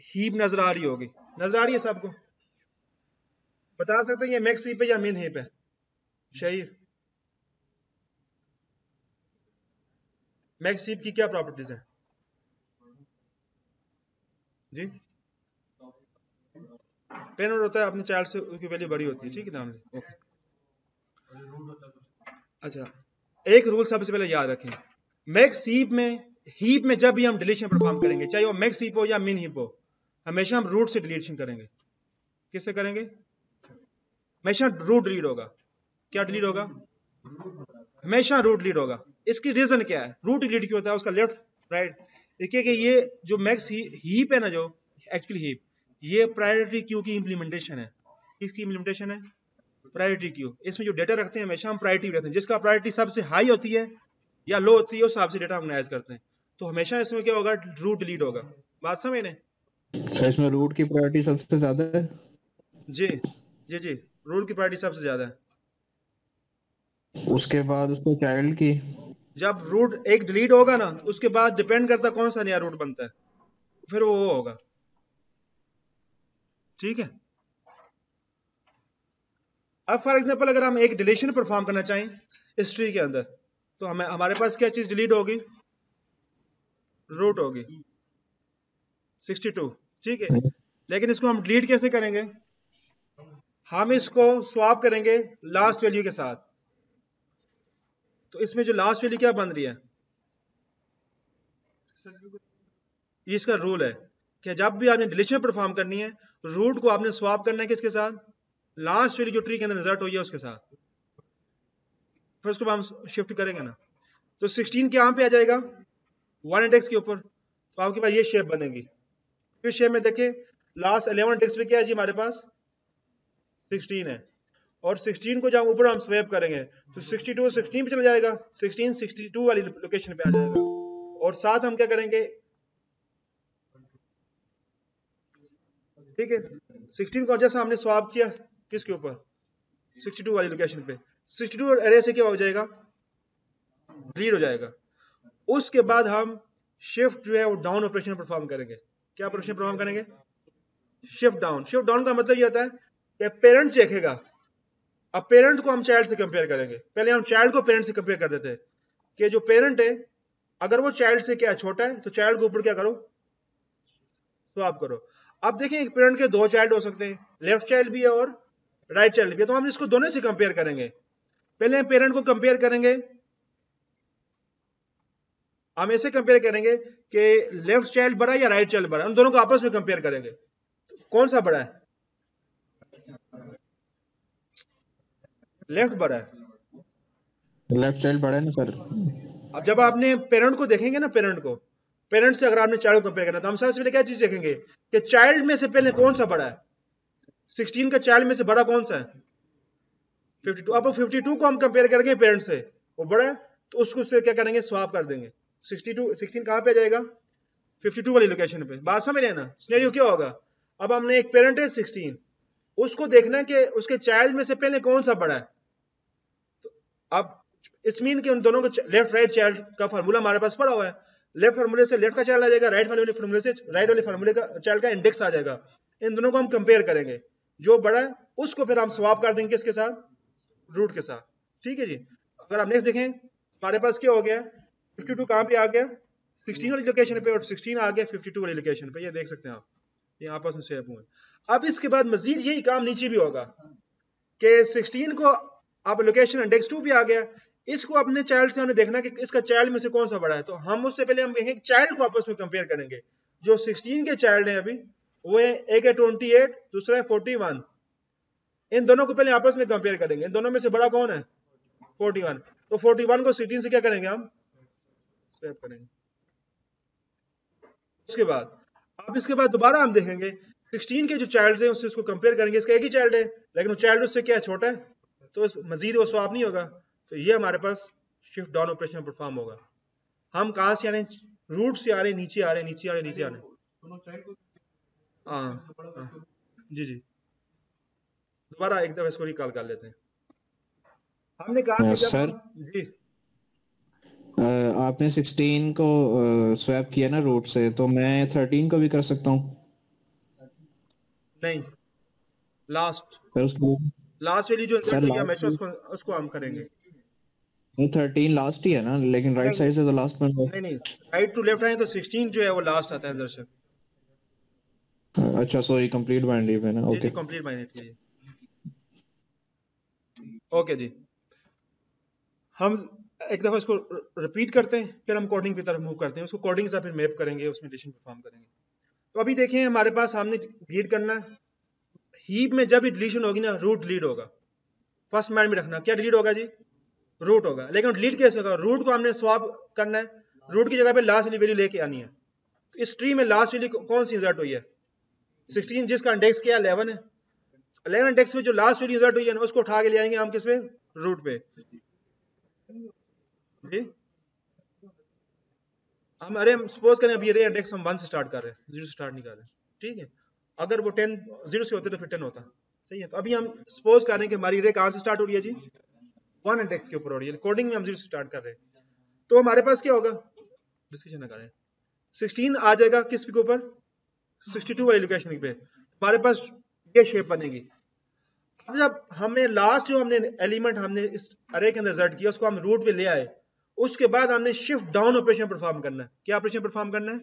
Heap नजर आ रही होगी, नजर आ रही है सबको? बता सकते हैं ये मैक्स हीप है या मिन हीप है? शहीर, मैक्स हीप की क्या प्रॉपर्टीज है जी? पेन होता है अपने चाइल्ड से उसकी वैल्यू बड़ी होती है, ठीक है नाम ले, ओके। अच्छा, एक रूल सबसे पहले याद रखें, मैक्स हीप में जब भी हम डिलीशन परफॉर्म करेंगे, चाहे वो मैक्स हीप हो या मिन हीप हो, हमेशा हम रूट से डिलीशन करेंगे। किससे करेंगे? हमेशा रूट डिलीट होगा। क्या डिलीट होगा? हमेशा रूट डिलीट होगा। इसकी रीजन क्या है? रूट डिलीट क्यों होता है उसका? लेफ्ट राइट, देखिए कि ये जो मैक्स हीप है ना, जो एक्चुअली हीप, ये प्रायोरिटी क्यू की इंप्लीमेंटेशन है। किसकी इंप्लीमेंटेशन है? Priority queue. इसमें जो डेटा रखते हैं हमेशा हम प्रायोरिटी रखते हैं, जिसका प्रायोरिटी सबसे हाई होती है या लो होती है उस हिसाब से डेटा ऑर्गेनाइज करते हैं। तो हमेशा इसमें क्या होगा? रूट डिलीट होगा। बात समझ लें? सर इसमें रूट की प्रायोरिटी सबसे ज्यादा है? जी जी जी, रूट की प्रायोरिटी सबसे ज्यादा है। उसके बाद उसको चाइल्ड की? जब रूट एक डिलीट होगा ना, उसके बाद डिपेंड करता है कौन सा नया रूट बनता है, फिर वो होगा। ठीक है, अब फॉर एग्जांपल अगर हम एक डिलीशन परफॉर्म करना चाहें हिस्ट्री के अंदर, तो हमें हमारे पास क्या चीज डिलीट होगी? रूट होगी 62, ठीक है। लेकिन इसको हम डिलीट कैसे करेंगे? हम इसको स्वैप करेंगे लास्ट वैल्यू के साथ। तो इसमें जो लास्ट वैल्यू क्या बन रही है? ये इसका रूल है कि जब भी आपने डिलीशन परफॉर्म करनी है, रूट को आपने स्वैप करना है किसके साथ? लास्ट वैल्यू जो ट्री के अंदर रिजल्ट हुई है उसके साथ। फिर उसको हम शिफ्ट करेंगे ना, तो 16 कहाँ पे आ जाएगा? 1 इंडेक्स के ऊपर। तो आपके पास ये शेप बनेगी। फिर शेप में देखें, लास्ट 11 इंडेक्स पे क्या है जी हमारे पास? 16 है। और 16 को जब ऊपर हम स्वैप करेंगे तो 62 16 पे चला जाएगा, 16 62 वाली लोकेशन पे आ जाएगा। और साथ हम क्या करेंगे? ठीक है, 16 को जैसा हमने स्वैप किया किसके ऊपर? 62 वाली लोकेशन पे। 62 एरे से क्या हो जाएगा? रीड हो जाएगा। उसके बाद हम शिफ्ट जो है वो डाउन ऑपरेशन परफॉर्म करेंगे। क्या ऑपरेशन परफॉर्म करेंगे? Shift down. शिफ्ट डाउन का मतलब ये होता है कि पेरेंट चेकेगा। अब पेरेंट को हम चाइल्ड से कंपेयर करेंगे। पहले हम चाइल्ड को पेरेंट से कंपेयर कर देते हैं कि जो पेरेंट है अगर वो चाइल्ड से क्या छोटा है तो चाइल्ड के ऊपर क्या करो? स्वैप करो। अब देखें एक पेरेंट के दो चाइल्ड हो सकते हैं, लेफ्ट चाइल्ड भी है और राइट चाइल्ड भी है, तो हम इसको दोनों से कंपेयर करेंगे। पहले हम पेरेंट को कंपेयर करेंगे, हम ऐसे कंपेयर करेंगे कि लेफ्ट चाइल्ड बड़ा है या राइट चाइल्ड बड़ा है, हम दोनों को आपस में कंपेयर करेंगे। कौन सा बड़ा है? लेफ्ट बड़ा है। लेफ्ट चाइल्ड बड़ा है ना सर? अब जब आपने पेरेंट को देखेंगे ना, पेरेंट से अगर आपने चाइल्ड को कंपेयर करना, तो हम सबसे पहले क्या चीज देखेंगे कि चाइल्ड में से पहले कौन सा बड़ा है? 16 का चाइल्ड में से बड़ा कौन सा है? 52। अब 52 को हम कंपेयर करेंगे पेरेंट से, वो बड़ा है, तो उसको उससे क्या करेंगे? स्वैप कर देंगे। 16 कहां पे आ जाएगा? 52 वाली लोकेशन पे। बात समझ रहे हैं ना? सिनेरियो क्या होगा? अब हमने एक पेरेंट है 16, उसको देखना है कि उसके चाइल्ड में से पहले कौन सा बड़ा है। तो अब इस मीन के उन दोनों को लेफ्ट राइट चाइल्ड का फार्मूला हमारे पास पड़ा हुआ है। लेफ्ट फार्मूले से लेफ्ट का चाइल्ड आ जाएगा, राइट वाले फार्मूले से राइट वाले फार्मूले का चाइल्ड का इंडेक्स आ जाएगा। इन दोनों को हम कंपेयर करेंगे, जो बड़ा है उसको फिर हम स्वैप कर देंगे किसके साथ? रूट के साथ। ठीक है जी। अगर आप नेक्स्ट देखें, हमारे पास क्या हो गया? 52 कहां पे आ गया? 16 वाली लोकेशन पे, और 16 आ गया 52 वाली लोकेशन पे। ये देख सकते हैं आप, ये आपस में स्वैप हुए। अब इसके बाद मजीद यही काम नीचे भी होगा कि 16 को अब लोकेशन इंडेक्स 2 पे आ गया, इसको अपने चाइल्ड से हमने देखना कि इसका चाइल्ड में से कौन सा बड़ा है। तो हम उससे पहले हम कहेंगे चाइल्ड को आपस में कंपेयर करेंगे। जो 16 के चाइल्ड है अभी, वो है एक है 28, दूसरा है 41। इन दोनों को पहले आपस में कंपेयर करेंगे। इन दोनों में से बड़ा कौन है? 41। तो 41 को 16 से क्या करेंगे? हम स्वैप करेंगे। उसके बाद अब इसके बाद दोबारा हम देखेंगे 16 के जो चाइल्ड है उससे इसको कंपेयर करेंगे। इसका एक ही चाइल्ड है, लेकिन वो चाइल्ड उससे क्या छोटा है, तो मजीद वो स्वैप नहीं होगा। तो ये हमारे पास शिफ्ट डाउन ऑपरेशन परफॉर्म होगा। हम कहां से आ रहे हैं? रूट से आ रहे हैं, नीचे आ रहे हैं, नीचे आ रहे हैं, नीचे आ रहे हैं। हाँ जी जी, दोबारा एक दफा इसको रिकॉल कर लेते हैं। हमने कहा कि जब सर हम जी आपने 16 को स्वैप किया ना रूट से, तो मैं 13 को भी कर सकता हूँ? नहीं, लास्ट सर उसको लास्ट वैल्यू जो सर इंसर्ट हुई है हमेशा लास्ट उसको हम करेंगे। नहीं 13 लास्ट ही है ना, लेकिन राइट नहीं साइड से तो लास्ट में नहीं नहीं, राइट टू लेफ्ट आए तो 16 जो है वो लास्ट आता है इंसर्शन। अच्छा सॉरी कंप्लीट बाइनरी पे ना, जी ओके। जी, कंप्लीट बाइनरी है ये। ओके जी, हम एक दफा इसको रिपीट करते हैं, फिर हम कोडिंग की तरफ मूव करते हैं, उसको कोडिंग से फिर मैप करेंगे, उसमें डिलीशन परफॉर्म करेंगे। तो अभी देखें हमारे पास सामने डिलीट करना है, हीप में जब भी डिलीशन होगी ना रूट डिलीट होगा। फर्स्ट माइंड में रखना, क्या डिलीट होगा जी? रूट होगा। लेकिन डिलीट कैसे होगा? रूट को हमने स्वैप करना है, रूट की जगह पे लास्ट वाली वैल्यू लेके आनी है। तो इस ट्री में लास्ट वैल्यू कौन सी इंसर्ट हुई है? 16, जिसका इंडेक्स क्या 11 है। 11 इंडेक्स में जो लास्ट वैल्यू इंसर्ट हुई है ना उसको उठा के ले आएंगे हम किस पे? रूट पे जी। हम सपोज करें अभी ये इंडेक्स हम 1 से स्टार्ट कर रहे हैं, 0 से स्टार्ट नहीं कर रहे, ठीक है। अगर वो 10 0 से होते तो फिर 10 होता, सही है। तो अभी हम सपोज कर रहे हैं कि हमारी रे कहां से स्टार्ट हो रही है जी? 1 इंडेक्स के ऊपर हो रही है, कोडिंग में हम 0 से स्टार्ट कर रहे हैं। तो हमारे पास क्या होगा? डिस्कशन ना करें, 16 आ जाएगा किस के ऊपर? 62 वाली लोकेशन पे हमारे पास ये शेप बनेगी। अब जब हमने लास्ट जो हमने एलिमेंट हमने इस अरे के अंदर इंसर्ट किया उसको हम रूट पे ले आए, उसके बाद हमने शिफ्ट डाउन ऑपरेशन परफॉर्म करना है। क्या ऑपरेशन परफॉर्म करना है?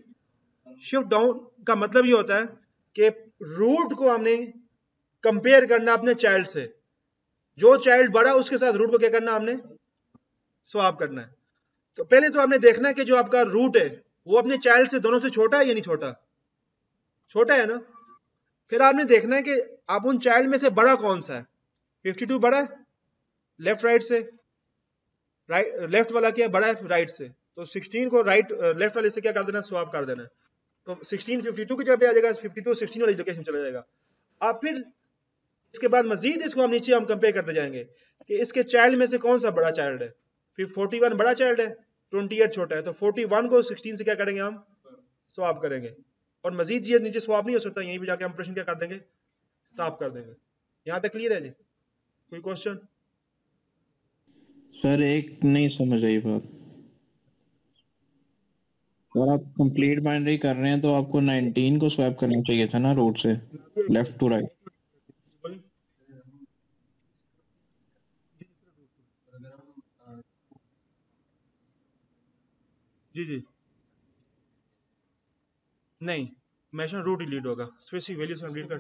शिफ्ट डाउन का मतलब ये होता है कि रूट को हमने कंपेयर करना अपने चाइल्ड से, जो चाइल्ड बड़ा उसके साथ रूट को क्या करना हमने? स्वैप करना है। तो पहले तो हमने देखना है कि जो आपका रूट है वो अपने चाइल्ड से दोनों से छोटा है या नहीं छोटा? छोटा है ना। फिर आपने देखना है कि आप उन चाइल्ड में से बड़ा कौन सा है। 52 बड़ा है लेफ्ट राइट से, राइट लेफ्ट वाला क्या बड़ा है राइट से, तो 16 को राइट लेफ्ट वाले से क्या कर देना? स्वैप कर देना है। तो 16 52 की जगह पे आ जाएगा, 52 16 वाली लोकेशन चला जाएगा। अब फिर इसके बाद मजीद इसको हम नीचे हम कंपेयर करते जाएंगे कि इसके चाइल्ड में से कौन सा बड़ा चाइल्ड है। फिर 41 बड़ा चाइल्ड है, 28 छोटा है, तो 41 को 16 से क्या करेंगे? हम स्वैप करेंगे। और मजीद ये नीचे स्वैप नहीं हो सकता, यहीं भी जाके हम ऑपरेशन क्या कर देंगे? स्टॉप कर देंगे। यहाँ तक क्लियर है जी? कोई क्वेश्चन? सर एक नहीं समझ आई बात। अगर आप कंप्लीट बाइनरी कर रहे हैं तो आपको 19 को स्वैप करना चाहिए था ना रूट से, लेफ्ट टू राइट। जी जी, नहीं, मैशन रूट डिलीट होगा, स्पेसिफिक वैल्यू से हम डिलीट कर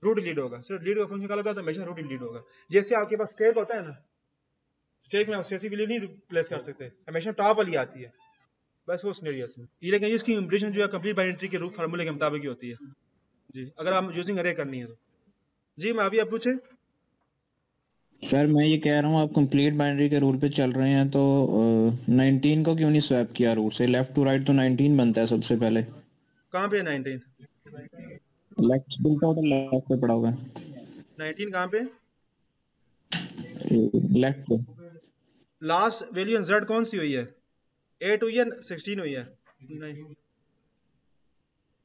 रूट डिलीट होगा। सिर्फ डिलीट का फंक्शन का लगा तो हमेशा रूट डिलीट होगा। जैसे आपके पास स्टैक होता है ना, स्टैक में आप स्पेसिफिक वैल्यू नहीं रिप्लेस कर सकते, हमेशा टॉप वाली आती है, बस वो सिनेरियोस में ये। लेकिन इसकी इंप्लीमेंटेशन जो है कंप्लीट बाइनरी के रूट फार्मूले के मुताबिक ही होती है जी, अगर आप यूजिंग अरे करनी है तो। जी मैं अभी आप पूछे। सर मैं ये कह रहा हूँ आप कंप्लीट बाइनरी के रूल पे चल रहे हैं तो 19 को क्यों नहीं स्वैप किया रूट से? लेफ्ट टू राइट तो 19 बनता है सबसे पहले। कहाँ पे 19? लेफ्ट बिल्कुल तो लेफ्ट पे पड़ा हुआ है, 19 कहाँ पे? लेफ्ट पे। लास्ट वैल्यू इंसर्ट कौन सी हुई है? 8 हुई है 16 हुई है? नहीं,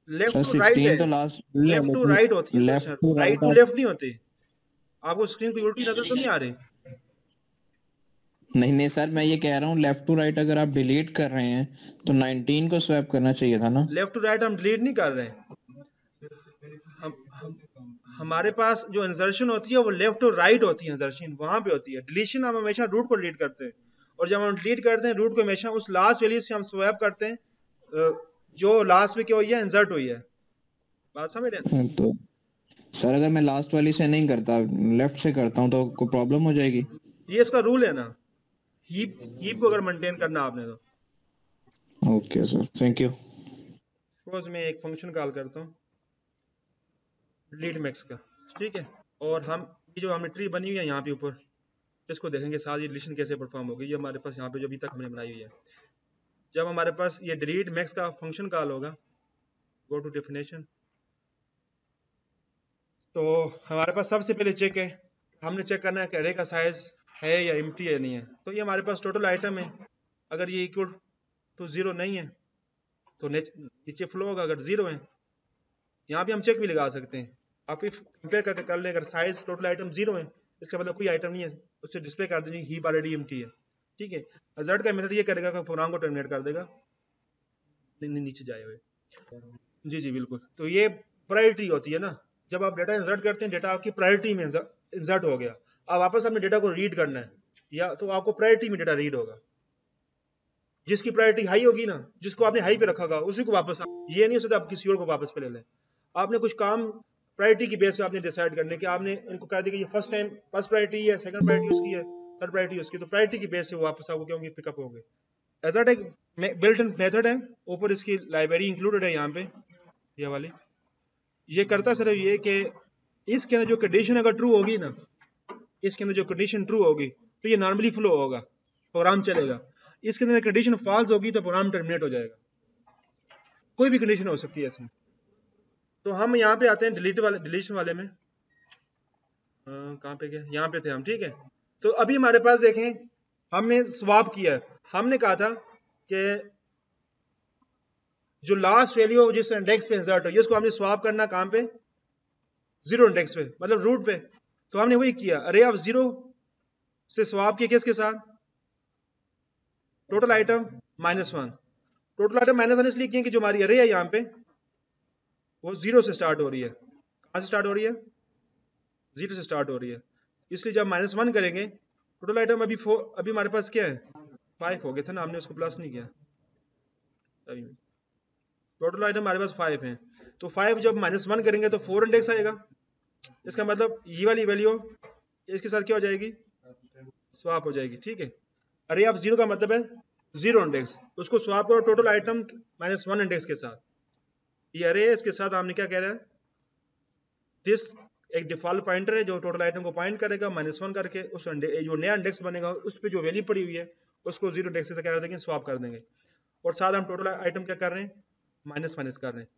लेफ्ट सर टू राइट है। 16 तो लास्ट है, लेफ्ट टू लेकिन राइट होती है left insertion, to right right to आप लेफ्ट नहीं होती। आपको स्क्रीन की उल्टी नजर तो नहीं आ रही? नहीं नहीं सर मैं ये कह रहा हूँ लेफ्ट टू राइट अगर आप डिलीट कर रहे हैं तो 19 को स्वैप करना चाहिए था ना। लेफ्ट टू राइट हम डिलीट नहीं कर रहे हैं, हम हमारे पास जो इंसर्शन होती है वो लेफ्ट टू राइट होती है, इंसर्शन वहां पे होती है। डिलीशन हम हमेशा रूट को डिलीट करते हैं, और जब हम डिलीट करते हैं रूट को हमेशा उस लास्ट वैल्यू से हम स्वैप करते हैं जो लास्ट में क्या हुई है? इंसर्ट हुई है। बात समझ रहे हैं? तो सर अगर मैं लास्ट वाली से नहीं करता, लेफ्ट से करता हूँ तो कोई प्रॉब्लम हो जाएगी? ये इसका रूल है ना, हीप हीप को अगर मेंटेन करना आपने तो। Okay sir thank you. Suppose मैं एक फंक्शन कॉल करता हूँ डिलीट मैक्स का, ठीक है। और हम ये जो हमने ट्री बनी हुई है यहाँ पे ऊपर, इसको देखेंगे साथ ये डिलीशन कैसे परफॉर्म होगी। ये हमारे पास यहाँ पे जो अभी तक हमने बनाई हुई है, जब हमारे पास ये डिलीट मैक्स का फंक्शन कॉल होगा, गो टू डेफिनेशन, तो हमारे पास सबसे पहले चेक है, हमने चेक करना है कि अरे का साइज है या एम्प्टी है नहीं है। तो ये हमारे पास टोटल आइटम है, अगर ये इक्वल टू 0 नहीं है तो नीचे फ्लो होगा, अगर 0 है। यहाँ भी हम चेक भी लगा सकते हैं, आप इफ कंपेयर करके कर लें, अगर साइज टोटल आइटम 0 है इसका मतलब कोई आइटम नहीं है, उससे डिस्प्ले कर देंगे हीप ऑलरेडी एम्प्टी है, ठीक है। रिजल्ट का मेथड ये करेगा कि प्रोग्राम को टर्मिनेट कर देगा। नीचे जाए हुए। जी जी बिल्कुल। तो ये प्रायोरिटी होती है ना, जब आप डेटा इंसर्ट करते हैं, डेटा आपकी प्रायोरिटी में इंसर्ट हो गया, अब वापस आपने डेटा को रीड करना है, या तो आपको प्रायोरिटी में डेटा रीड होगा। जिसकी प्रायोरिटी हाई होगी ना, जिसको आपने हाई पे रखा होगा, उसी को वापस, ये नहीं हो सकता आप किसी और को वापस पे ले लें। आपने कुछ काम प्रायोरिटी की बेस पे आपने डिसाइड करने कि आपने इनको कह दिया कि ये फर्स्ट प्रायोरिटी है, सेकंड प्रायोरिटी उसकी है, थर्ड प्रायोरिटी उसकी, तो प्रायोरिटी की बेस से वो वापस आपको क्या होंगे, पिकअप होंगे। एजर्ट एक बिल्ट इन मेथड है, ऊपर इसकी लाइब्रेरी इंक्लूडेड है यहाँ पे, ये वाली। ये करता सिर्फ ये कि इसके अंदर जो कंडीशन अगर ट्रू होगी ना, इसके अंदर जो कंडीशन ट्रू होगी तो ये नॉर्मली फ्लो होगा, प्रोग्राम चलेगा। इसके अंदर कंडीशन फॉल्स होगी तो प्रोग्राम टर्मिनेट हो जाएगा। कोई भी कंडीशन हो सकती है इसमें। तो हम यहाँ पे आते हैं डिलीशन वाले में। कहाँ पे गए, यहाँ पे थे हम, ठीक है। तो अभी हमारे पास देखें, हमने स्वैप किया है। हमने कहा था कि जो लास्ट वैल्यू जिस इंडेक्स पे इंसर्ट हो, इसको हमने स्वैप करना कहाँ पे, जीरो इंडेक्स पे, मतलब रूट पे। तो हमने वही किया, अरे ऑफ जीरो से स्वैप किया किसके साथ, टोटल आइटम -1। टोटल आइटम -1 इसलिए किया कि जो हमारी अरे है यहाँ पे वो जीरो से स्टार्ट हो रही है। कहाँ से स्टार्ट हो रही है, जीरो से स्टार्ट हो रही है। इसलिए जब -1 करेंगे, टोटल आइटम अभी हमारे पास क्या है, 5 हो गए थे ना, हमने उसको प्लस नहीं किया। टोटल आइटम हमारे पास 5 हैं, तो 5 जब -1 करेंगे तो 4 इंडेक्स आएगा। इसका मतलब ये वाली वैल्यू इसके साथ क्या हो जाएगी, स्वैप हो जाएगी, ठीक है। अरे आप जीरो का मतलब है जीरो इंडेक्स, उसको स्वैप करो टोटल आइटम -1 इंडेक्स के साथ। ये अरे इसके साथ हमने क्या कह रहा है, दिस एक डिफॉल्ट पॉइंटर है जो टोटल आइटम को पॉइंट करेगा, -1 करके उस जो नया इंडेक्स बनेगा उस पर जो वैल्यू पड़ी हुई है उसको जीरो इंडेक्स से क्या कर देंगे, स्वैप कर देंगे। और साथ हम टोटल आइटम क्या कर रहे हैं, माइनस कर रहे हैं।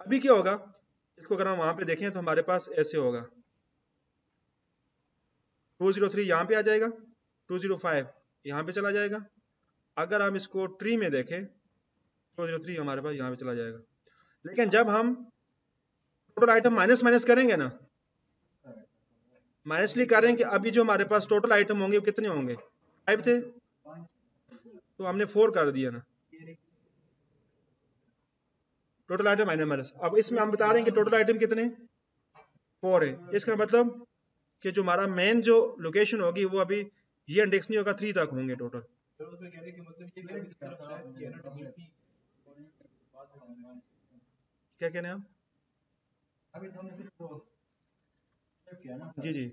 अभी क्या होगा, इसको अगर हम वहां पे देखें तो हमारे पास ऐसे होगा, 203 यहाँ पे आ जाएगा, 205 यहाँ पे चला जाएगा। अगर हम इसको ट्री में देखें, 203 हमारे पास यहाँ पे चला जाएगा। लेकिन जब हम टोटल आइटम माइनस करेंगे ना, माइनस लिए कर रहे हैं कि अभी जो हमारे पास टोटल आइटम होंगे वो कितने होंगे, 5 थे, तो हमने 4 कर दिया ना, टोटल आइटम माइनस। अब इसमें हम बता रहे हैं कि टोटल आइटम कितने, 4 है। इसका मतलब कि जो हमारा मेन जो लोकेशन होगी वो अभी ये इंडेक्स नहीं होगा, 3 तक होंगे टोटल। क्या कहने हैं आप, जी जी।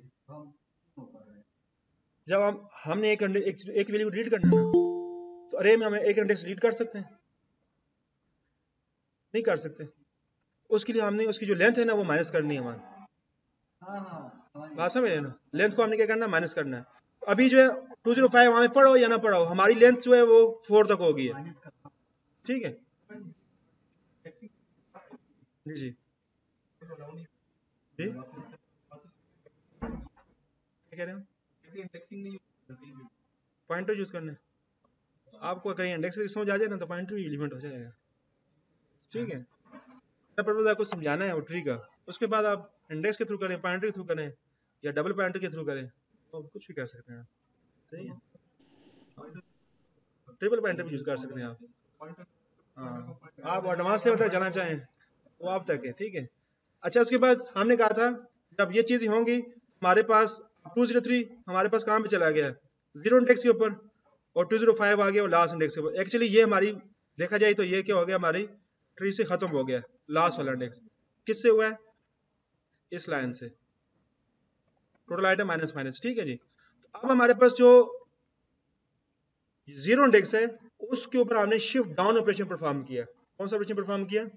जब हमने एक वैल्यू रीड करना है ना, तो अरे में हमें एक इंडेक्स रीड कर सकते हैं, नहीं कर सकते। उसके लिए हमने उसकी जो लेंथ है ना वो माइनस करनी है हमारी, बात समझ रहे ना, लेंथ को हमने क्या करना है, माइनस करना है। अभी जो है 205 हमें पढ़ो या ना पढ़ो, हमारी लेंथ जो है वो 4 तक होगी है, ठीक है जी जी जी। क्या कह रहे हैं, पॉइंटर यूज करना है आपको, कहीं इंडेक्स समझ आ जाए ना तो पॉइंटर भी एलिमेंट हो जाएगा, ठीक है। पर्पज आपको समझाना है वो ट्री का, उसके बाद आप इंडेक्स के थ्रू करें, पॉइंटर के थ्रू करें, या डबल पॉइंटर के थ्रू करें, तो कुछ भी कर सकते हैं आप, सही है। ट्रिपल पॉइंटर भी यूज कर सकते हैं आप, हाँ। आप एडवांस लेवल तक जाना चाहें वो आप तक है, ठीक है। अच्छा, उसके बाद हमने कहा था जब ये चीजें होंगी, हमारे पास 203 हमारे पास कहाँ पे चला गया, जीरो इंडेक्स के ऊपर, और 205 आ गया और लास्ट इंडेक्स के ऊपर। एक्चुअली ये हमारी देखा जाए तो ये क्या हो गया, हमारी ट्री से खत्म हो गया लास्ट वाला इंडेक्स। किससे हुआ है, इस लाइन से, टोटल आइटम माइनस, ठीक है जी। तो अब हमारे पास जो जीरो इंडेक्स है उसके ऊपर हमने शिफ्ट डाउन ऑपरेशन परफॉर्म किया। कौन सा ऑपरेशन परफॉर्म किया,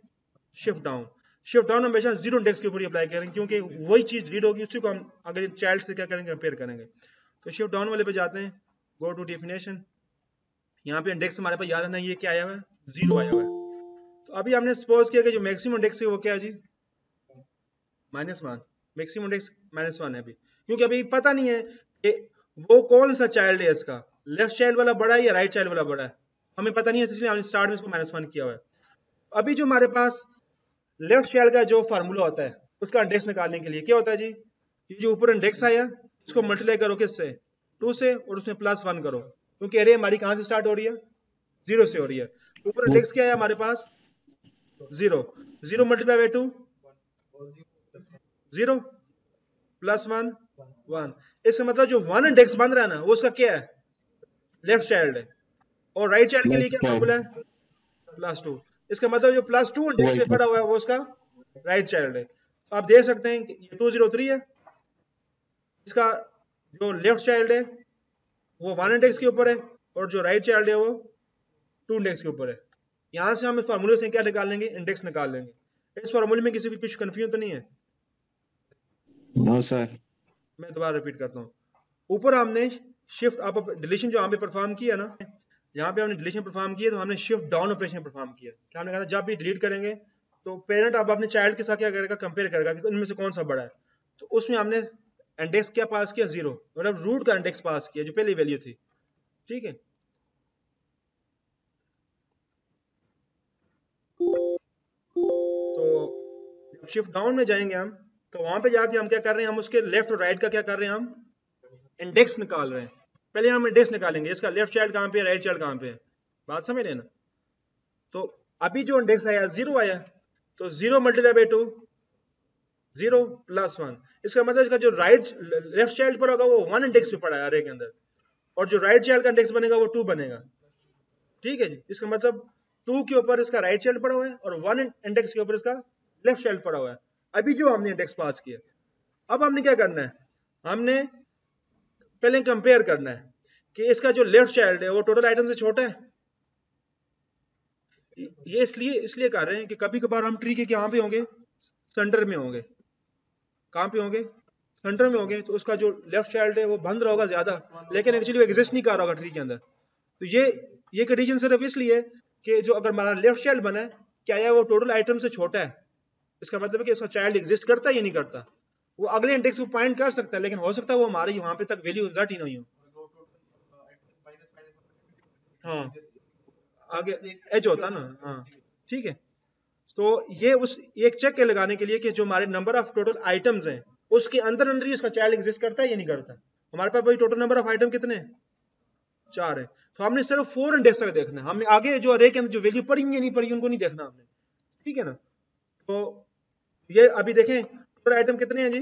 शिफ्ट डाउन। शिफ्ट डाउन हमेशा जीरो इंडेक्स के ऊपर ही अप्लाई करेंगे, क्योंकि वही चीज रीड होगी, उसी को हम अगर चाइल्ड से क्या करेंगे, कंपेयर करेंगे। तो शिफ्ट डाउन वाले पे जाते हैं, गो टू डेफिनेशन। यहाँ पे इंडेक्स हमारे पास याद है ना, ये क्या आया हुआ है, 0 आया हुआ है। तो अभी हमने सपोज किया कि जो मैक्सिमम इंडेक्स है वो क्या है जी, -1। मैक्सिमम इंडेक्स -1 है अभी, क्योंकि अभी पता नहीं है कि वो कौन सा चाइल्ड है इसका, लेफ्ट चाइल्ड वाला बड़ा है या राइट चाइल्ड वाला बड़ा है, हमें पता नहीं है, इसलिए हमने स्टार्ट में इसको -1 किया हुआ है। अभी जो हमारे पास लेफ्ट चाइल्ड का जो फार्मूला होता है उसका इंडेक्स निकालने के लिए क्या होता है जी, ये जो ऊपर इंडेक्स आया इसको मल्टीप्लाई करो किससे, 2 से, और उसमें +1 करो, क्योंकि अरे हमारी कहां से स्टार्ट हो रही है, 0 से हो रही है। ऊपर इंडेक्स क्या है हमारे पास, 0, 0 मल्टीप्लाई बाय 2 0 प्लस 1 1। इसका मतलब जो 1 इंडेक्स बन रहा है ना वो उसका क्या है, लेफ्ट चाइल्ड है। और राइट चाइल्ड के लिए क्या फॉर्मूला है, +2। इसका मतलब जो +2 इंडेक्स पे पड़ा हुआ है वो उसका राइट चाइल्ड है। आप देख सकते हैं कि ये 203 है, इसका जो लेफ्ट चाइल्ड है वो 1 इंडेक्स के ऊपर है और जो राइट चाइल्ड है वो 2 इंडेक्स के ऊपर है। यहां से हम इस फार्मूले से क्या निकाल लेंगे, इंडेक्स निकाल लेंगे। इस फार्मूले में किसी को कुछ कंफ्यूजन तो नहीं है? No sir. मैं दोबारा रिपीट करता हूँ। ऊपर हमने शिफ्ट अप डिलीशन जो यहाँ पे परफॉर्म किया ना, यहाँ पे हमने डिलीशन परफॉर्म किया तो हमने शिफ्ट डाउन ऑपरेशन परफॉर्म किया। क्या हमने कहा था, जब भी डिलीट करेंगे तो पेरेंट अब अपने चाइल्ड के साथ क्या करेगा, कंपेयर करेगा कि इनमें से कौन सा बड़ा है। तो उसमें हमने इंडेक्स क्या पास किया, 0, मतलब रूट का इंडेक्स पास किया जो पहली वैल्यू थी। ठीक है, तो जब शिफ्ट डाउन में जाएंगे हम तो वहां पे जाके हम क्या कर रहे हैं, हम उसके लेफ्ट और राइट का क्या कर रहे हैं, हम इंडेक्स निकाल रहे हैं। पहले हम इंडेक्स निकालेंगे, इसका लेफ्ट चाइल्ड कहाँ पे है, राइट चाइल्ड कहाँ पे है, बात समझ रहे हैं ना। तो अभी जो इंडेक्स आया 0 आया, तो 0 मल्टीप्लाई बाय 2 0 प्लस 1। इसका मतलब इसका जो लेफ्ट चाइल्ड पर होगा वो 1 इंडेक्स पे पड़ा है अरे के अंदर, और जो राइट चाइल्ड का इंडेक्स बनेगा वो 2 बनेगा। ठीक है जी, इसका मतलब 2 के ऊपर इसका राइट चाइल्ड पड़ा हुआ है और 1 इंडेक्स के ऊपर इसका लेफ्ट चाइल्ड पड़ा हुआ है। अभी जो हमने इंडेक्स पास किया, अब हमने क्या करना है, हमने पहले कंपेयर करना है कि इसका जो लेफ्ट चाइल्ड है वो टोटल आइटम से छोटा है। ये इसलिए कर रहे हैं कि कभी कभार हम ट्री के यहाँ पे होंगे, सेंटर में होंगे। कहाँ पे होंगे, सेंटर में होंगे, तो उसका जो लेफ्ट चाइल्ड है वो बंद रहोगा ज्यादा, लेकिन एक्चुअली वो एग्जिस्ट नहीं कर रहा होगा ट्री के अंदर। तो ये कंडीशन सिर्फ इसलिए कि जो अगर हमारा लेफ्ट चाइल्ड बना है, क्या है वो टोटल आइटम से छोटा है। इसका मतलब है कि इसका चाइल्ड एग्जिस्ट करता है या नहीं करता। वो अगले इंडेक्स को पॉइंट कर सकता है, लेकिन हो सकता है वो हमारी वहां पे तक वैल्यू इंसर्ट ही नहीं हो। हाँ, आगे एज होता ना, हाँ ठीक है। तो ये उस एक चेक के लगाने के लिए कि जो हमारे नंबर ऑफ टोटल आइटम्स हैं उसके अंदर अंदर ही उसका चाइल्ड एग्जिस्ट करता है या नहीं करता। हमारे पास भाई टोटल नंबर ऑफ आइटम कितने हैं, 4 है। तो हमने सिर्फ 4 इंडेक्स तक देखना है, हमने आगे जो अरे के अंदर जो वैल्यू पड़ी या नहीं पड़ी उनको नहीं देखना हमने। ठीक है ना। तो ये अभी देखें टोटल आइटम कितने हैं जी,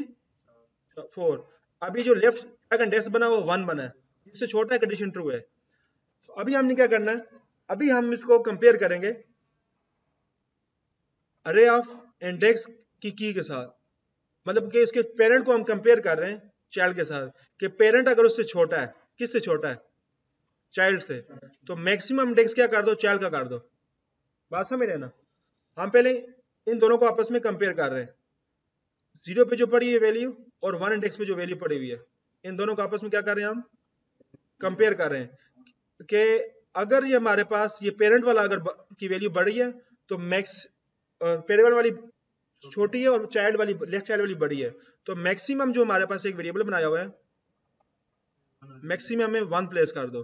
4। अभी जो लेफ्ट का इंडेक्स बना वो 1 बना है, इससे छोटा है, कंडीशन ट्रू है। तो अभी हमने क्या करना है, अभी हम इसको कंपेयर करेंगे अरे ऑफ इंडेक्स की के साथ। मतलब कि इसके पेरेंट को हम कंपेयर कर रहे हैं चाइल्ड के साथ, कि पेरेंट अगर उससे छोटा है, किससे छोटा है, चाइल्ड से, तो मैक्सिमम इंडेक्स क्या कर दो, चाइल्ड का कर दो। बात समझ रहे हैं ना। हम पहले इन दोनों को आपस में कंपेयर कर रहे हैं, 0 पे जो पड़ी है वैल्यू और 1 इंडेक्स पे जो वैल्यू पड़ी हुई है, इन दोनों को आपस में क्या कर रहे हैं, हम कंपेयर कर रहे हैं कि अगर ये हमारे पास ये पेरेंट वाला अगर की वैल्यू बढ़ी है तो पेरेंट वाली छोटी है और चाइल्ड वाली, लेफ्ट चाइल्ड वाली बड़ी है, तो मैक्सिमम जो हमारे पास एक वेरिएबल बनाया हुआ है, मैक्सिमम में 1 प्लेस कर दो,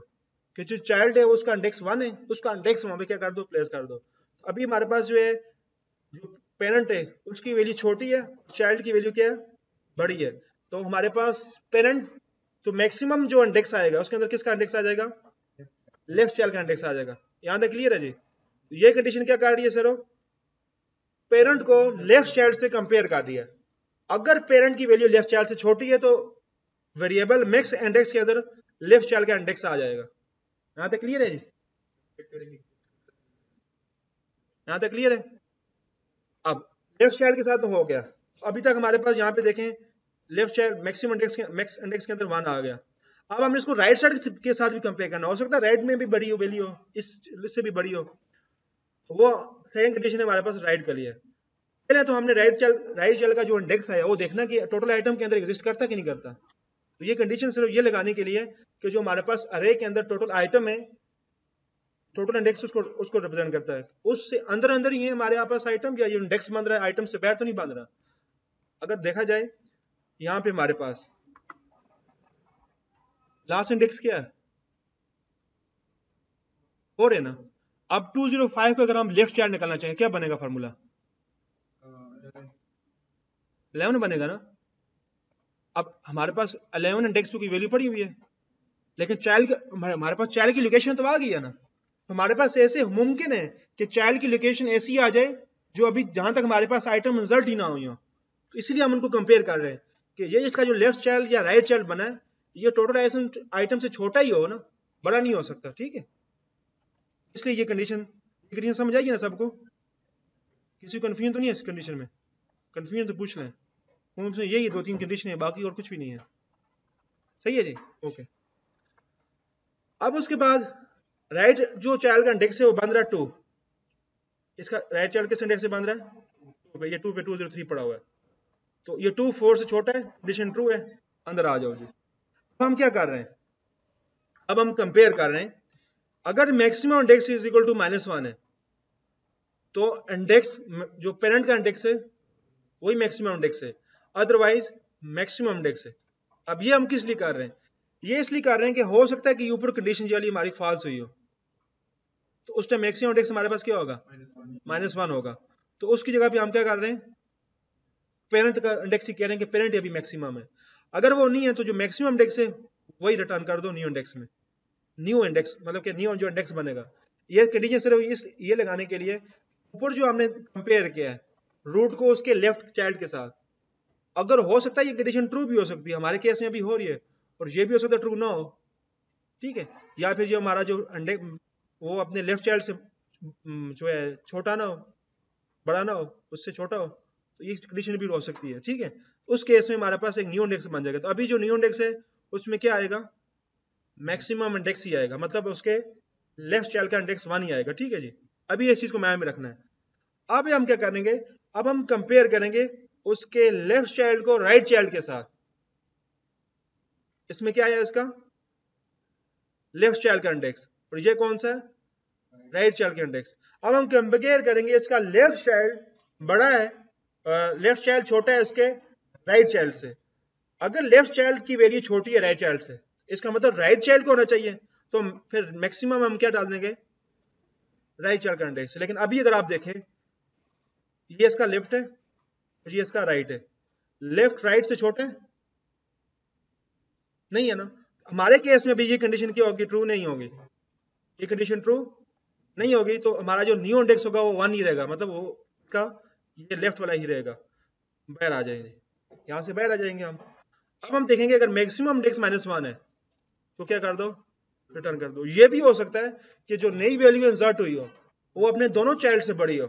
कि जो चाइल्ड है उसका इंडेक्स 1 है, उसका इंडेक्स वहां पे क्या कर दो, प्लेस कर दो। अभी हमारे पास जो है, जो पेरेंट है उसकी वैल्यू छोटी है, चाइल्ड की वैल्यू क्या है, बड़ी है। तो हमारे पास पेरेंट, तो मैक्सिमम जो इंडेक्स आएगा उसके अंदर किसका इंडेक्स आ जाएगा, लेफ्ट चाइल्ड का इंडेक्स आ जाएगा। यहां तक क्लियर है जी। ये कंडीशन क्या कर रही है सर, पेरेंट को लेफ्ट चाइल्ड से कंपेयर कर दिया। अगर पेरेंट की वैल्यू लेफ्ट चाइल्ड से छोटी है तो वेरिएबल मिक्स इंडेक्स के अंदर लेफ्ट चाइल्ड का इंडेक्स आ जाएगा। यहां तक क्लियर है जी, यहां तक क्लियर है। अब लेफ्ट चाइल्ड के साथ तो हो गया। अभी तक हमारे पास यहाँ पे देखें लेफ्ट चाइल्ड मैक्सिमम इंडेक्स के अंदर 1 आ गया। अब हमने इसको राइट साइड के साथ भी कंपेयर करना, हो सकता है राइट में भी बड़ी हो वैल्यू, इससे भी बड़ी हो, वो सेम कंडीशन हमारे पास राइट के लिए। पहले तो हमने राइट चाइल्ड का जो इंडेक्स है वो देखना कि टोटल आइटम के अंदर एग्जिस्ट करता कि नहीं करता। तो ये कंडीशन सिर्फ ये लगाने के लिए कि जो हमारे पास अरे के अंदर टोटल आइटम है, टोटल इंडेक्स उसको रिप्रेजेंट करता है, उससे अंदर अंदर ही है हमारे पास आइटम, या ये इंडेक्स बन रहा है आइटम से बाहर तो नहीं बन रहा। अगर देखा जाए यहाँ पे हमारे पास लास्ट इंडेक्स क्या है, 4 है ना। अब 205 को अगर हम लेफ्ट चाइल्ड निकालना चाहें क्या बनेगा फॉर्मूला, 11 बनेगा ना। अब हमारे पास 11 इंडेक्स पे की वैल्यू पड़ी हुई है, लेकिन चाइल्ड हमारे पास चाइल्ड की लोकेशन तो आ गई है ना। तो हमारे पास ऐसे मुमकिन है कि चाइल्ड की लोकेशन ऐसी आ जाए जो अभी जहां तक हमारे पास आइटम रिजल्ट ही ना हो, तो इसलिए हम उनको कंपेयर कर रहे हैं कि ये इसका जो लेफ्ट चाइल्ड या राइट चाइल्ड बना है ये टोटल आइटम से छोटा ही हो ना, बड़ा नहीं हो सकता, ठीक है। इसलिए ये कंडीशन समझ आएगी ना सबको? किसी को कंफ्यूजन तो नहीं है इस कंडीशन में? कंफ्यूजन तो पूछ लें। उनमें यही 2-3 कंडीशन है, बाकी और कुछ भी नहीं है। सही है जी, ओके। अब उसके बाद राइट जो चाइल्ड का इंडेक्स है वो बन रहा है 2। इसका राइट चाइल्ड किस इंडेक्स से बन रहा है? ये 2 पे 203 पड़ा हुआ है, तो ये 2 4 से छोटा है, कंडीशन ट्रू है। अंदर आ जाओ जी। अब हम क्या कर रहे हैं? अब हम कंपेयर कर रहे हैं, अगर maximum index is equal to -1 है तो इंडेक्स जो पेरेंट का इंडेक्स है वही मैक्सिमम इंडेक्स है, अदरवाइज मैक्सिमम इंडेक्स है। अब ये हम किस लिए कर रहे हैं? ये इसलिए कर रहे हैं कि हो सकता है कि ऊपर कंडीशन वाली हमारी फॉल्स हुई हो, तो उस टाइम मैक्सिमम इंडेक्स हमारे पास क्या होगा? -1 होगा। तो उसकी जगह पे हम क्या कर रहे हैं? पेरेंट का इंडेक्स ही कह रहे हैं कि पेरेंट अभी मैक्सिमम है। अगर वो नहीं है तो जो मैक्सिमम इंडेक्स है वही रिटर्न कर दो न्यू इंडेक्स में। न्यू इंडेक्स मतलब कि न्यू जो इंडेक्स बनेगा, ये कंडीशन सिर्फ ये लगाने के लिए ऊपर जो हमने कंपेयर किया है रूट को उसके लेफ्ट चाइल्ड के साथ। अगर हो सकता है ये कंडीशन ट्रू भी हो सकती है, हमारे केस में भी हो रही है, और ये भी हो सकता है ट्रू ना हो, ठीक है। या फिर जो हमारा जो इंडेक्स वो अपने लेफ्ट चाइल्ड से जो है छोटा ना हो, बड़ा ना हो, उससे छोटा हो, तो ये कंडीशन भी हो सकती है, ठीक है। उस केस में हमारे पास एक न्यू इंडेक्स बन जाएगा। तो अभी जो न्यू इंडेक्स है उसमें क्या आएगा? मैक्सिमम इंडेक्स ही आएगा, मतलब उसके लेफ्ट चाइल्ड का इंडेक्स 1 ही आएगा, ठीक है जी। अभी इस चीज को माइंड में रखना है। अब हम क्या करेंगे? अब हम कंपेयर करेंगे उसके लेफ्ट चाइल्ड को राइट चाइल्ड के साथ। इसमें क्या है? इसका लेफ्ट चाइल्ड का इंडेक्स, और ये कौन सा है? राइट चाइल्ड का इंडेक्स। अब हम कंपेयर करेंगे, इसका लेफ्ट चाइल्ड बड़ा है, लेफ्ट चाइल्ड छोटा है इसके राइट चाइल्ड से। अगर लेफ्ट चाइल्ड की वैल्यू छोटी है राइट चाइल्ड से, इसका मतलब राइट चाइल्ड को होना चाहिए, तो फिर मैक्सिमम हम क्या डाल देंगे? राइट चाइल्ड का इंडेक्स। लेकिन अभी अगर आप देखें, ये इसका लेफ्ट है, ये इसका राइट है, लेफ्ट राइट से छोटा है नहीं है ना? हमारे केस में भी ये कंडीशन क्या होगी? ट्रू नहीं होगी। ये कंडीशन ट्रू नहीं होगी, तो हमारा जो न्यू इंडेक्स होगा वो 1 ही रहेगा, मतलब वो का ये लेफ्ट वाला ही रहेगा। बाहर आ जाएंगे, यहां से बाहर आ जाएंगे हम। अब हम देखेंगे अगर मैक्सिमम इंडेक्स -1 है तो क्या कर दो? रिटर्न कर दो। ये भी हो सकता है कि जो नई वैल्यू इंसर्ट हुई हो वो अपने दोनों चाइल्ड से बड़ी हो,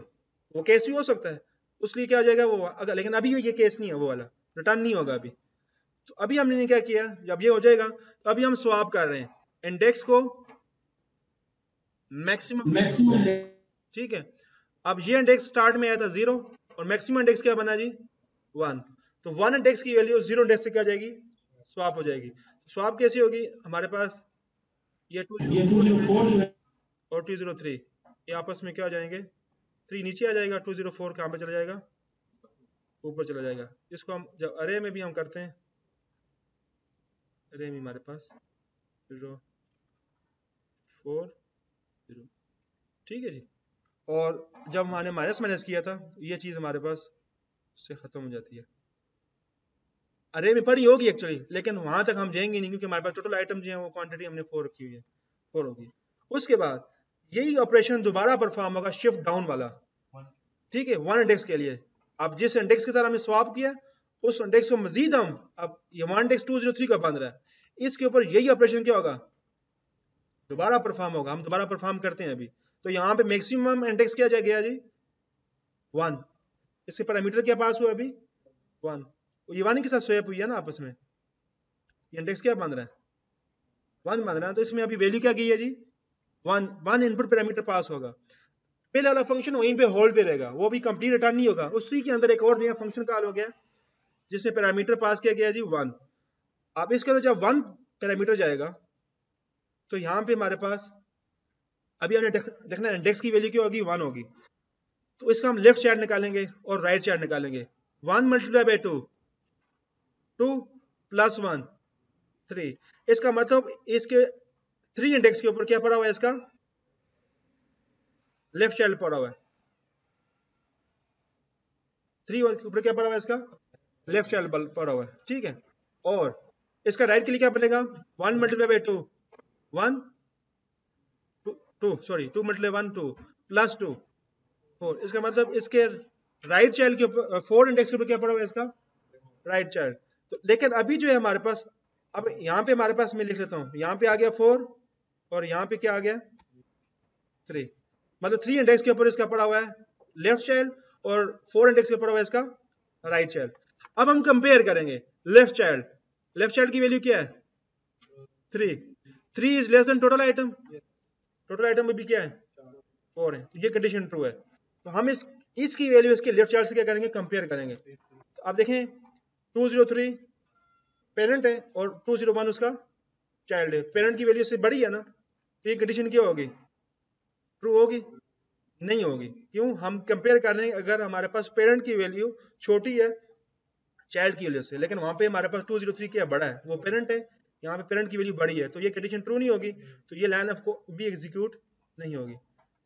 वो केस भी हो सकता है। उसलिए क्या हो जाएगा वो अगर, लेकिन अभी ये केस नहीं है, वो वाला रिटर्न नहीं होगा अभी। तो अभी हमने क्या किया, जब ये हो जाएगा तो अभी हम स्वैप कर रहे हैं इंडेक्स को मैक्सिमम, ठीक है। अब ये इंडेक्स स्टार्ट में आया था 0 और मैक्सिमम इंडेक्स क्या बना जी? 1। तो 1 इंडेक्स की वैल्यू 0 इंडेक्स से क्या जाएगी? स्वैप हो जाएगी। स्वैप कैसी होगी? हमारे पास ये 204 और 203 ये आपस में क्या हो जाएंगे? 3 नीचे आ जाएगा, 204 कहां पे चला जाएगा? ऊपर चला जाएगा। इसको हम जब अरे में भी हम करते हैं, अरे में हमारे पास 0 4 0, ठीक है जी। और जब हमने माइनस किया था ये चीज हमारे पास से खत्म हो जाती है। अरे में पड़ी होगी एक्चुअली, लेकिन वहां तक हम जाएंगे नहीं क्योंकि हमारे पास टोटल आइटम जो है वो क्वांटिटी हमने 4 रखी हुई है, 4 होगी। उसके बाद यही ऑपरेशन दोबारा परफॉर्म होगा शिफ्ट डाउन वाला, ठीक है, 1 इंडेक्स के लिए। अब जिस इंडेक्स के साथ हमने स्वैप किया उस इंडेक्स को मजीद हम, अब ये 1 इंडेक्स 203 का बन रहा है, इसके ऊपर यही ऑपरेशन क्या होगा? दोबारा परफॉर्म होगा। हम दोबारा परफॉर्म करते हैं अभी। तो यहाँ पे मैक्सिमम इंडेक्स क्या जा गया जी? 1। इसके पैरामीटर क्या पास हुआ अभी? 1। ये 1 के साथ स्वैप हुई है ना आपस में, ये इंडेक्स क्या बन रहा है? 1 बन रहा है। तो इसमें अभी वैल्यू क्या गई है जी? 1 इनपुट पैरामीटर पास होगा। पहले वाला फंक्शन वहीं पे होल्ड पे रहेगा, वो भी कंप्लीट रिटर्न नहीं होगा। उसी के अंदर एक और नया फंक्शन कॉल हो गया जिससे पैरामीटर पास किया गया जी 1। अब इसके अंदर जब 1 पैरामीटर जाएगा तो यहाँ पे हमारे पास अभी हमने देखना इंडेक्स की वैल्यू क्या होगी? 1 होगी। तो इसका हम लेफ्ट चाइल्ड निकालेंगे और राइट चाइल्ड निकालेंगे। 1 मल्टीप्लाई बाई 2, 2 प्लस 1 3। इसका मतलब इसके 3 इंडेक्स के ऊपर क्या पड़ा हुआ है? इसका लेफ्ट चाइल्ड पड़ा हुआ है। 3 के ऊपर क्या पड़ा हुआ है? इसका लेफ्ट चाइल्ड पड़ा हुआ है, ठीक है। और इसका राइट के लिए क्या बनेगा? 1 multiply by 2, 1 2 sorry 2 multiply 1 2 plus 2 4, इसका मतलब इसके राइट चाइल्ड के ऊपर 4 इंडेक्स के ऊपर क्या पड़ा हुआ है इसका राइट चाइल्ड। तो लेकिन अभी जो है हमारे पास, अब यहाँ पे हमारे पास मैं लिख लेता हूँ, यहाँ पे आ गया 4 और यहाँ पे क्या आ गया 3, मतलब 3 इंडेक्स के ऊपर इसका पड़ा हुआ है लेफ्ट चाइल्ड और 4 इंडेक्स के ऊपर पड़ा हुआ है इसका राइट चाइल्ड। अब हम कंपेयर करेंगे लेफ्ट चाइल्ड की वैल्यू क्या है 3 is less than total item में भी क्या है 4 है, तो ये कंडीशन ट्रू है। तो हम इसकी वैल्यू इसके लेफ्ट चाइल्ड से क्या करेंगे कंपेयर करेंगे। तो आप देखें 203 पेरेंट है और 201 उसका चाइल्ड है, पेरेंट की वैल्यू से बड़ी है ना, तो ये कंडीशन क्या होगी ट्रू होगी नहीं होगी। क्यों, हम कंपेयर कर रहे हैं अगर हमारे पास पेरेंट की वैल्यू छोटी है चाइल्ड की वैल्यू से, लेकिन वहां पे हमारे पास 203 क्या बड़ा है वो पेरेंट है, यहाँ पे पेरेंट की वैल्यू बड़ी है, तो ये कंडीशन ट्रू नहीं होगी, तो ये लाइन ऑफ को भी एग्जीक्यूट नहीं होगी।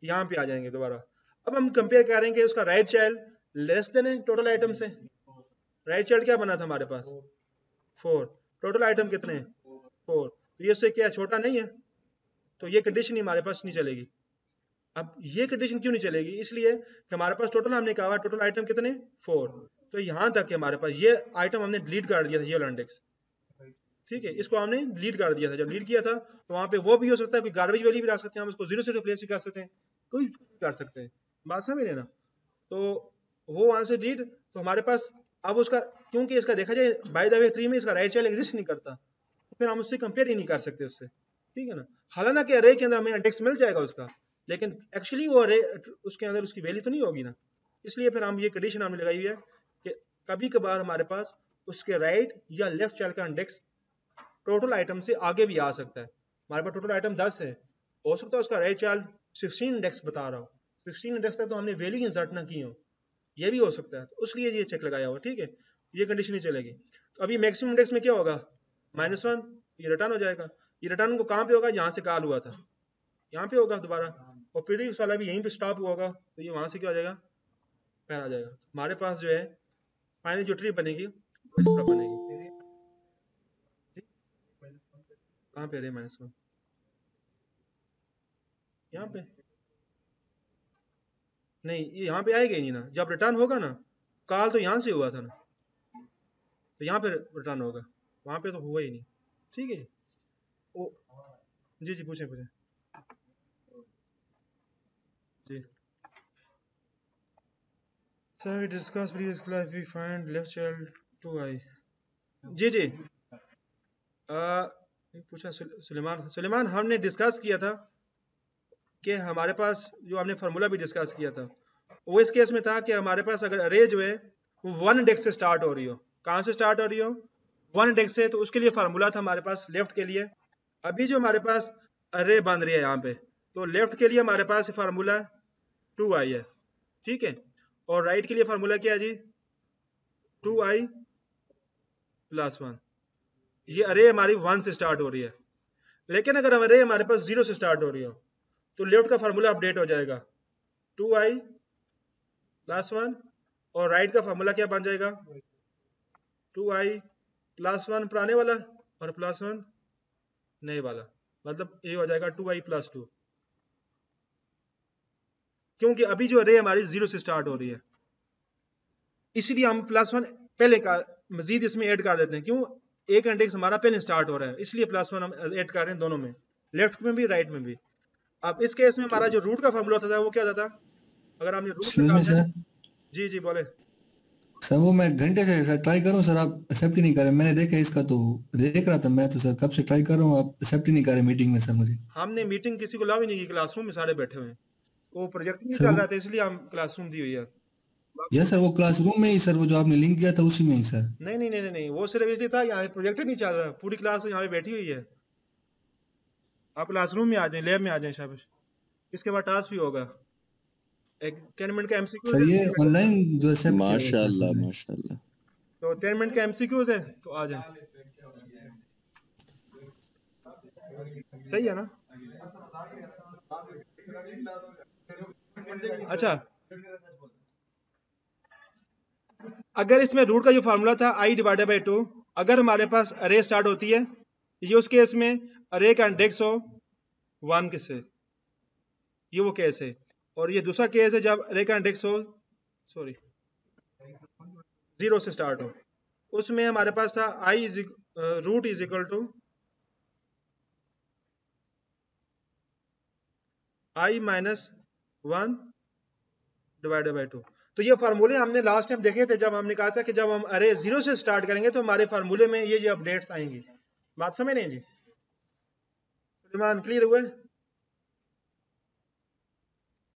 यहाँ पे आ जाएंगे दोबारा। अब हम कंपेयर करेंगे उसका राइट चाइल्ड लेस देन है टोटल आइटम से। राइट चाइल्ड क्या बना था हमारे पास 4, टोटल आइटम कितने हैं 4, तो ये उससे क्या छोटा नहीं है, तो ये कंडीशन ही हमारे पास नहीं चलेगी। अब ये कंडीशन क्यों नहीं चलेगी, इसलिए कि हमारे पास टोटल हमने कहा टोटल आइटम कितने 4, तो यहां तक कि हमारे पास ये आइटम हमने डिलीट कर दिया था ये वाला इंडेक्स, ठीक है, इसको हमने डिलीट कर दिया था। जब डिलीट किया था तो वहां पे वो भी हो सकता है, कोई गार्बेज वैल्यू भी ला सकते हैं, हम इसको 0 से रिप्लेस भी कर सकते हैं, कोई कर सकते हैं, बात समझ लेना। तो वो वहां से डिलीट, तो हमारे पास अब उसका, क्योंकि इसका देखा जाए बाय द वे ट्री में इसका राइट चाइल्ड एग्जिस्ट नहीं करता, तो फिर हम उससे कंपेयर ही नहीं कर सकते उससे, ठीक है ना। हालांकि अरे के अंदर हमें इंडेक्स मिल जाएगा उसका, लेकिन एक्चुअली वो अरे उसके अंदर उसकी वैल्यू तो नहीं होगी ना, इसलिए फिर हम ये कंडीशन हमने लगाई हुई है कि कभी कभार हमारे पास उसके राइट या लेफ्ट चाइल्ड का इंडेक्स टोटल आइटम से आगे भी आ सकता है। हमारे पास टोटल आइटम 10 है, हो सकता है उसका राइट चाइल्ड 16 इंडेक्स बता रहा हो, 16 इंडेक्स तक तो हमने वैल्यू इंसर्ट ना की हो, ये भी हो सकता है, तो उसलिए ये चेक लगाया हुआ, ठीक है, ये कंडीशन नहीं चलेगी। तो अभी मैक्सिमम इंडेक्स में क्या होगा -1, ये रिटर्न हो जाएगा। ये रिटर्न को कहाँ पे होगा, यहाँ से कॉल हुआ था यहाँ पे होगा दोबारा, और प्रीवियस वाला भी यहीं पे स्टॉप हुआ होगा, तो ये वहां से क्या हो जाएगा पैर आ जाएगा। हमारे पास जो है फाइनल जो ट्री बनेगी वो इस तरह बनेगी, कहाँ पे -1 यहाँ पे नहीं, ये यहाँ पे आएगा ही नहीं ना, जब रिटर्न होगा ना, कॉल तो यहाँ से हुआ था ना, तो यहाँ पे रिटर्न होगा, वहां पे तो हुआ ही नहीं, ठीक है ओ जी जी पूछें जी। Sir, we discussed previous class, we find left child 2i. जी जी पूछा सुलेमान, हमने डिस्कस किया था कि हमारे पास जो हमने फार्मूला भी डिस्कस किया था वो इस केस में था कि हमारे पास अगर अरे जो है वो 1 इंडेक्स से स्टार्ट हो रही हो, कहाँ से स्टार्ट हो रही हो 1 इंडेक्स से, तो उसके लिए फार्मूला था हमारे पास लेफ्ट के लिए। अभी जो हमारे पास अरे बन रही है यहाँ पे, तो लेफ्ट के लिए हमारे पास फार्मूला 2i है, ठीक है, और राइट के लिए फार्मूला क्या है जी 2i + 1। ये अरे हमारी 1 से स्टार्ट हो रही है, लेकिन अगर अरे हमारे पास 0 से स्टार्ट हो रही हो तो लेफ्ट का फार्मूला अपडेट हो जाएगा 2i + 1, और राइट का फार्मूला क्या बन जाएगा 2i + 1 पुराने वाला और +1 नए वाला, मतलब ये हो जाएगा 2i + 2, क्योंकि अभी जो अरे हमारी 0 से स्टार्ट हो रही है, इसलिए हम +1 पहले का मजीद इसमें ऐड कर देते हैं। क्यों, एक इंडेक्स हमारा पहले स्टार्ट हो रहा है, इसलिए +1 हम ऐड कर रहे हैं दोनों में, लेफ्ट में भी राइट में भी। अब इस केस में हमारा जो रूट का फार्मूला होता था वो क्या होता था, अगर हमने रूट निकालना, जी जी बोले सर। वो मैं घंटे से सर ट्राई कर रहा हूँ सर, आप एक्सेप्ट ही नहीं कर रहे। मैंने देखा इसका तो देख रहा था मैं तो सर, कब से ट्राई कर रहा हूँ, आप एक्सेप्ट ही नहीं कर रहे मीटिंग में सर। मुझे हमने मीटिंग किसी को लाओ ही नहीं की, क्लासरूम में सारे बैठे हुए हैं, वो प्रोजेक्ट नहीं सर चल रहा था इसलिए हम क्लासरूम दी हुई है। यस सर, वो क्लासरूम में ही सर, वो जो आपने लिंक किया था उसी में ही सर। नहीं नहीं नहीं नहीं, वो सिर्फ इसलिए था यहाँ प्रोजेक्ट नहीं चल रहा, पूरी क्लास यहाँ पे बैठी हुई है। आप क्लासरूम में आ जाएं, लैब में आ जाएं शाबाश। इसके बाद टास्क भी होगा, एक 10 मिनट का एमसीक्यू सर। है, ये ऑनलाइन जो एक्सेप्ट किया हुआ है सर माशाल्लाह सबने। माशाल्लाह। तो 10 मिनट का एमसीक्यूज है, तो आ जाएं, सही है ना। अच्छा, अगर इसमें रूट का जो फार्मूला था i/2, अगर हमारे पास अरे स्टार्ट होती है, ये उस केस में अरे का इंडेक्स हो 1 किससे, ये वो केस है। और ये दूसरा केस है जब अरे का इंडेक्स हो, सॉरी 0 से स्टार्ट हो। उसमें हमारे पास था I root is equal to I minus 1 divided by 2। तो ये फार्मूले हमने लास्ट टाइम देखे थे जब हमने कहा था कि जब हम अरे 0 से स्टार्ट करेंगे तो हमारे फार्मूले में ये अपडेट्स आएंगी। बात समझ नहीं जी? क्लियर हुआ?